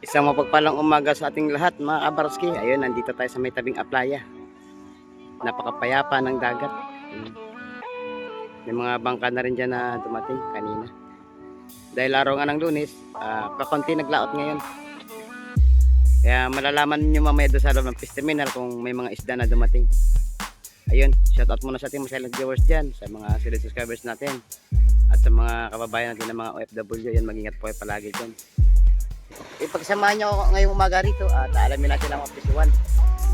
Isang mapagpalang umaga sa ating lahat mga kabarski. Ayun, nandito tayo sa may tabing Aplaya. Napakapayapa ng dagat. May mga bangka na rin dyan na dumating kanina. Dahil araw nga ng Lunes, kakonti naglaot ngayon. Kaya malalaman nyo mamaya doon sa loob ng fish terminal kung may mga isda na dumating. Ayun, shoutout muna sa ating mga silent viewers dyan, sa mga silent subscribers natin. At sa mga kababayan natin na mga OFW, yan, mag-ingat po kayo palagi dyan. Ipagsamahan nyo ako ngayong umaga rito at alamin natin ang official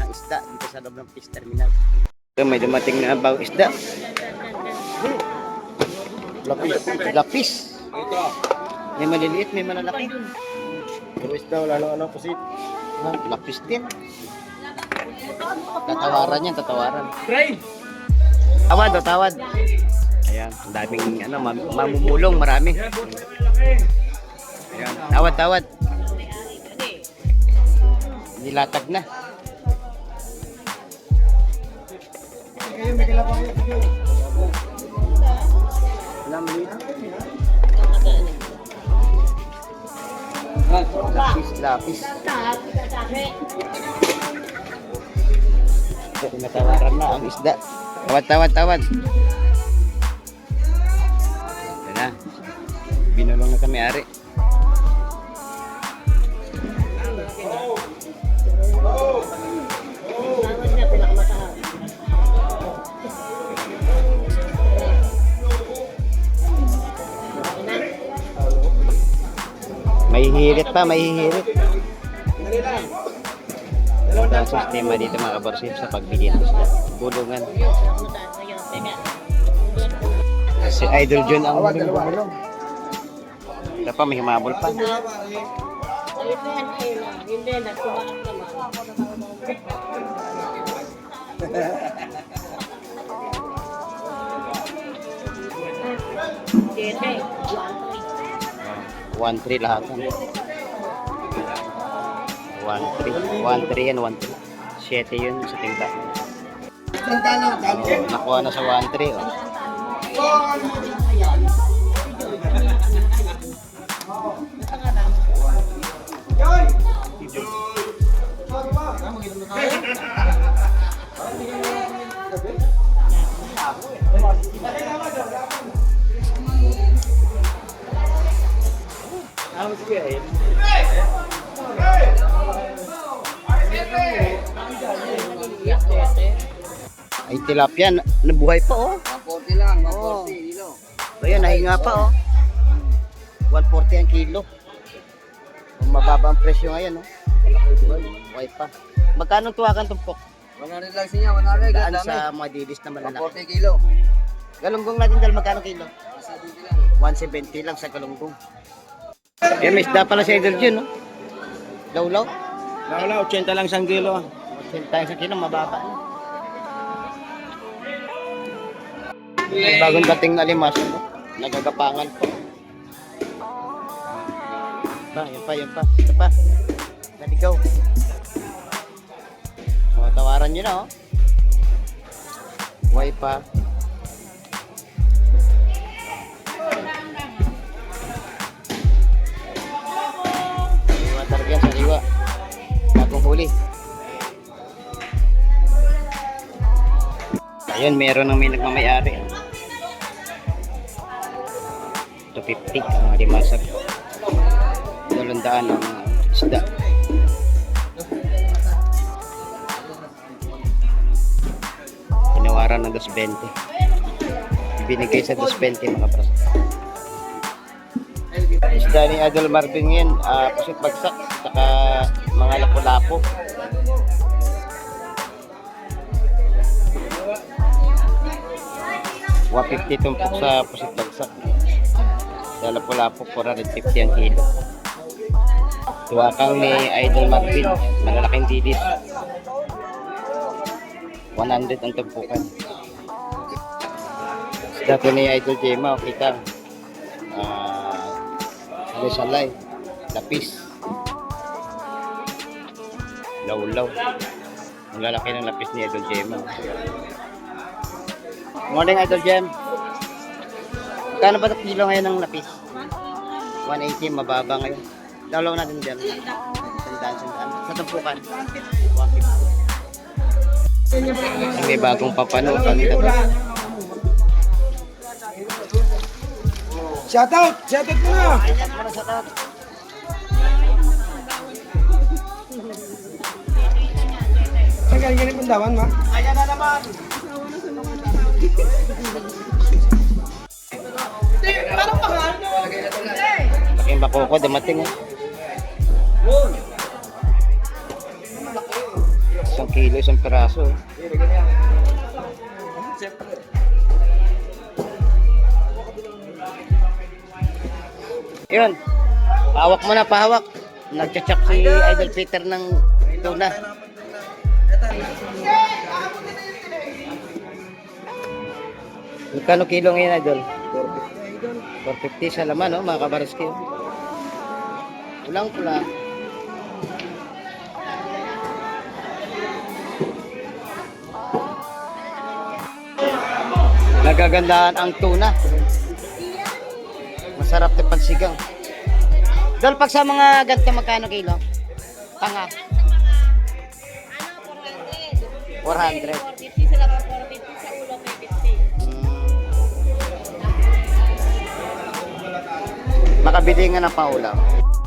ng isda dito sa loob ng fish terminal. So, may dumating na bagong isda. Lapis. May maliliit, may malalaki. Pero isda, wala nang ano pusit. Lapis din. Tatawaran yan, tatawaran. Tawad o tawad. Ayan, ang daming ano, mamumulong, marami. Ayan, tawad, tawad. Nilatag na. Lapis. Tinatawaran na ang isda. Tawad, tawad, tawad. Ito na. Binulong na sa may-ari. May hihirit pa, may hihirit. Ito ang sistema dito mga kabarsip sa pagbili ng isda. Bulungan. Si Idol John ang bulong. Ito pa, may humabol pa. One three lahat. 1-3 yan, 1-3. 7 yun sa tingda. Nakuha na sa 1-3. Oh. Ay, tilapia, nabuhay pa oh. 140 lang, 140 kilo. Ayan, nahinga pa oh. 140 ang kilo. Mababa ang presyo ngayon oh. Buhay pa. Magkano tuwakan tumpok? 100 lang siya, 100. Daan Dami. sa mga dilis na malalaki. 140 kilo. Galunggong natin dahil magkano kilo? 170 lang sa galunggong. Yan, may isda pala sa Idol Jun, no? Law-law. Wala, 80 lang isang kilo. 80 sa kilo, mababa. May bagong dating na limas, no? Nagagapangan po. Yan pa, yan pa. Ito pa. Naligaw. Tawaran nyo na, oh. Buhay pa. Sariwa talaga yan, sariwa. Bagong huli. Ayun, meron ng may nagmamayari. 250 ang mga limasag. 200 ang isda. Tinawaran ng 220. Binigay sa 220 mga pras. Isda ni Idol Marvin yan, pusit bagsak, saka mga lapo-lapo. $150 tumpok sa pusit bagsak. Sa lapo-lapo, 450 ang kilo. Tuwakang ni Idol Marvin, malalaking dilis. 100 ang tumpukan. Isda to ni Idol Gemma, kita. Salay, lapis. Law-law. Ang lalaki ng lapis ni Idol Gemma. Morning Idol Gem. Kano ba kilo ngayon ng lapis? 180, mababa ngayon. Dalaw natin dyan. Sandaan. Sa tumpukan. 150. May bagong papanukan. Shoutout! Shoutout mo na! Saan galing pandawan, ma? Ayan na naman! Laking bakoko, dumating eh. 1 kilo, 1 piraso. Yun. Pahawak mo na, pahawak. Nagchatsak si Idol Peter ng tuna. Magkano kilo ngayon, Idol? 450 sa laman, no, mga kabaroski. Pulang-pula. Nagagandahan ang tuna. Masarap na pansigang. Dol, pag sa mga ganito, magkano kilo? Tanga. 400. 450 sa laman, 450 sa ulo, may 50. Makabili nga ng paulam.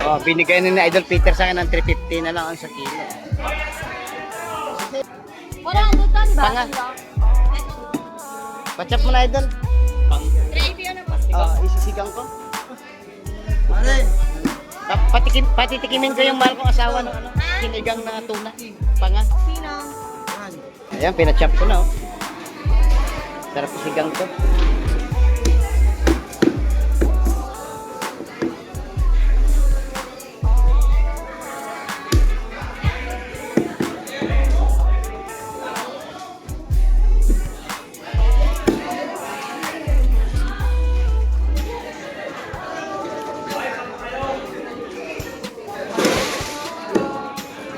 Oh, binigay na ni Idol Peter sa akin ng 350 na lang ang sa kilo. 400 ton ba? Panga. Pachap mo na, Idol. 380 yun ang pasti. Oh, isisigang ko. Patitikimin ko yung mahal kong asawa ng ano, sinigang na tuna. Panga. Sino? Ayan, pinachap ko na, oh. Sarap isigang ko.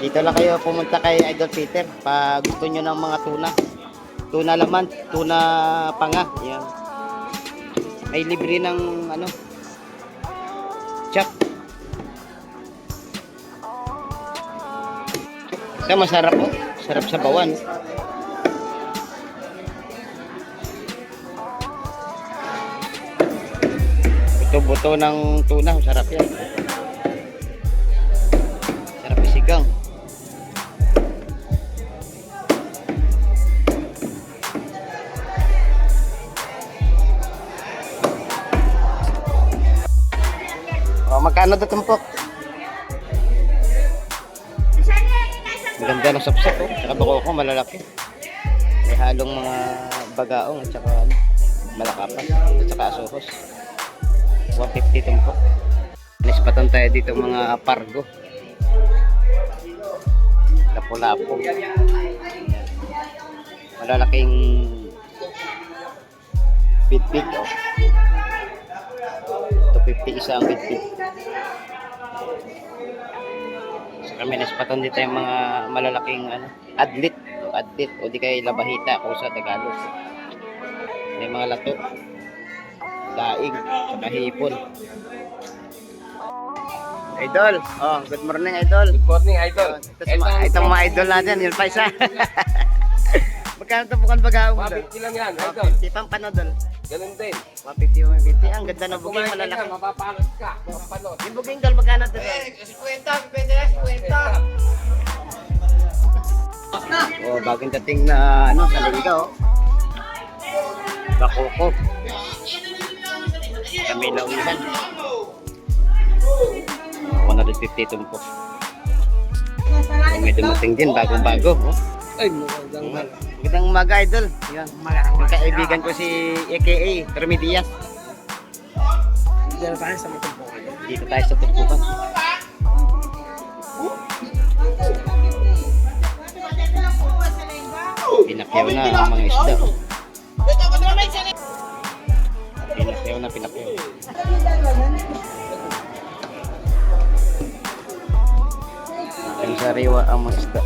Dito lang kayo pumunta kay Idol Peter pag gusto nyo ng mga tuna. Tuna laman, tuna panga. Yan. May libre ng ano, chop. Ito masarap po. Sarap sa bawan. Ito buto ng tuna. Sarap yan. Sarap isigang. Magkano ito tumpok? Ang ganda ng sapsap, oh. Saka bako ko malalaki. May halong mga bagaong at saka ano, malakapas at saka asuhos. 150 tumpok. Nispatan tayo dito mga pargo. Lapo-lapo. Malalaking bit-bit, oh. 250 isa ang bit-bit. So kami naspatan dito yung mga malalaking ano, adlit o di kaya labahita kung sa Tagalog. May mga lato, daing, saka hipon. Idol, oh, good morning Idol. Good morning, Idol. Itong mga idol natin, yun pa isa. Magkano ito bukal bagaong mo? 150 lang yan, Idol. 150 pang panodol. Ganun din. 150 o 150. Ang ganda ng buging, malalaki. Mapapalot ka. Mapapalot. Yung buging dol, magkano ito? 50, depende na 50. Oh, bagong dating na ano, sa lingga, oh. Bakoko. Kami laulihan. 150 tumpok. May dumating din, bagong-bago. Oh. Ay, magandang mal. Magandang umaga, Idol. Yan. Yung kaibigan ko si AKA, Termidias. Diyan tayo sa matumpukan. Dito tayo sa tumpukan. Pinakyaw na ang mga isda. Pinakyaw. Ang sariwa ang mga isda.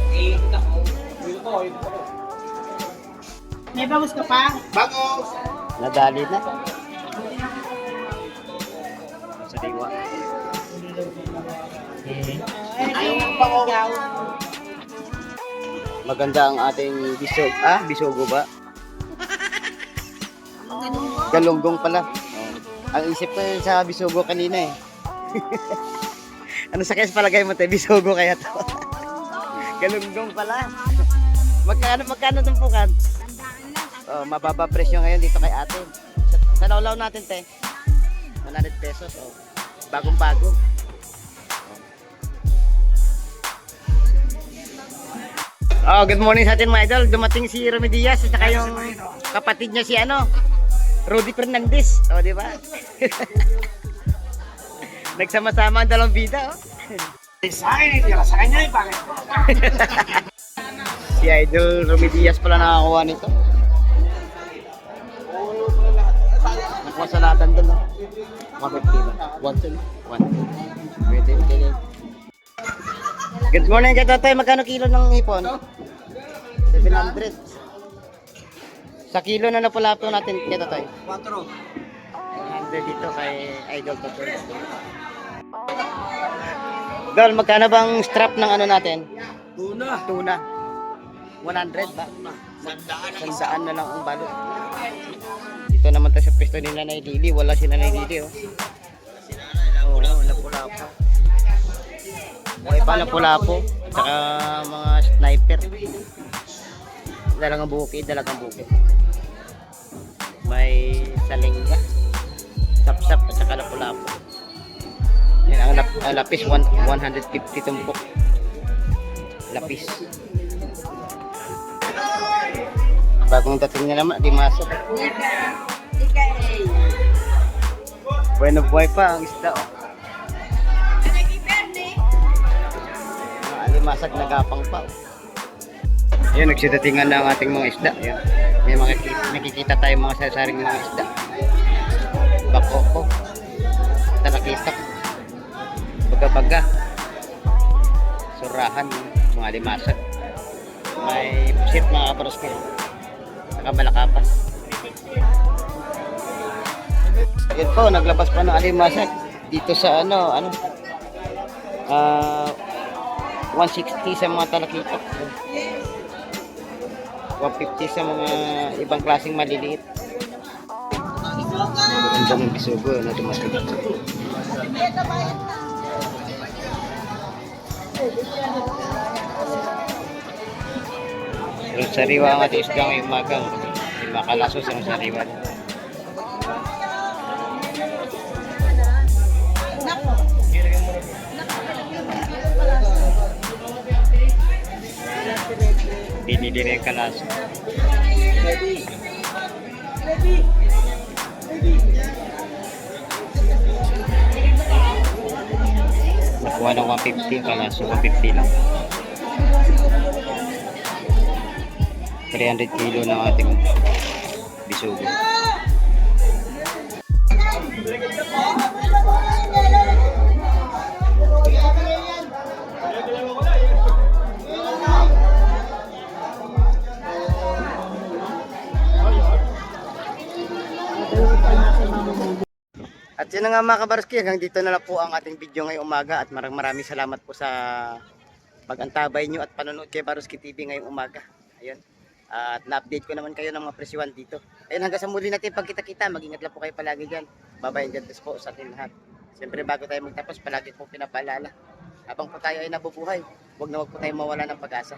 May bangus ka pa? Nadali na. Sariwa. Ikaw. Maganda ang ating bisogo ba? Galunggong pala. Oh. Ang isip ko yun sa bisogo kanina eh. Ano sa kaya palagay mo tayo? Bisogo kaya to? Galunggong pala. Magkano tumpukan? Oh, mababa presyo ngayon dito kay ate. Sa lawlaw natin te. 100 pesos. Oh. Bagong-bago. Oh, good morning sa atin mga idol. Dumating si Romy Diaz at saka yung kapatid niya si Rudy Fernandez. Oh, di ba? Nagsama-sama ang dalawang bida, oh. Sa akin, hindi sa kanya eh, bakit? Si Idol Romy Diaz pala nakakuha nito. Nakuha sa latan doon, oh. 150 ba? 1 Pwede. Good morning kay Totoy. Magkano kilo ng hipon? 700. Sa kilo na napulapo natin kay Totoy. 4. 100 dito kay Idol Totoy. Dol, magkano bang strap ng natin? Tuna. 100 ba? Sandaan na lang ang balot. Dito naman tayo sa pwesto ni Nanay Lili. Wala si Nanay Lili, oh. Oo, lapu-lapo. May pa lapu-lapo. Tsaka mga sniper. Dalagang bukid. May salingga. Sap-sap at saka lapu-lapo. Yan, ang lapis 150 tumpok. Lapis. Bagong dating na naman, di masok. Bueno, buhay pa ang isda, oh. Mga alimasag nagapang pa, oh. Ayan, nagsidatingan na ang ating mga isda. Ayan. May nakikita tayo mga sasaring mga isda. Bakoko. Talakitak. Baga-baga. Surahan, mga alimasag. May pusit mga kaparoske. Saka malakapas. Yun po, naglabas pa ng alimasag dito sa 160 sa mga talakitok, 150 sa mga ibang klaseng maliliit. Maganda ng bisugo na dumating. Pero sariwa ang ating isda ngayong umaga. May makalaso sa sariwa. Binili rin kalaso. Nakuha ng 150, kalaso 150 lang. 300 kilo ng ating bisugo. At yun na nga mga kabarski, hanggang dito na lang po ang ating video ngayong umaga at maraming salamat po sa pag-antabay nyo at panonood kay Baruski TV ngayong umaga. Ayun. At na-update ko naman kayo ng mga presyuan dito. Ayun, hanggang sa muli natin pagkita-kita, mag-ingat lang po kayo palagi dyan. Babayan dyan po sa ating lahat. Siyempre bago tayo magtapos, palagi po pinapaalala. Habang po tayo ay nabubuhay, huwag na huwag po tayo mawala ng pag-asa.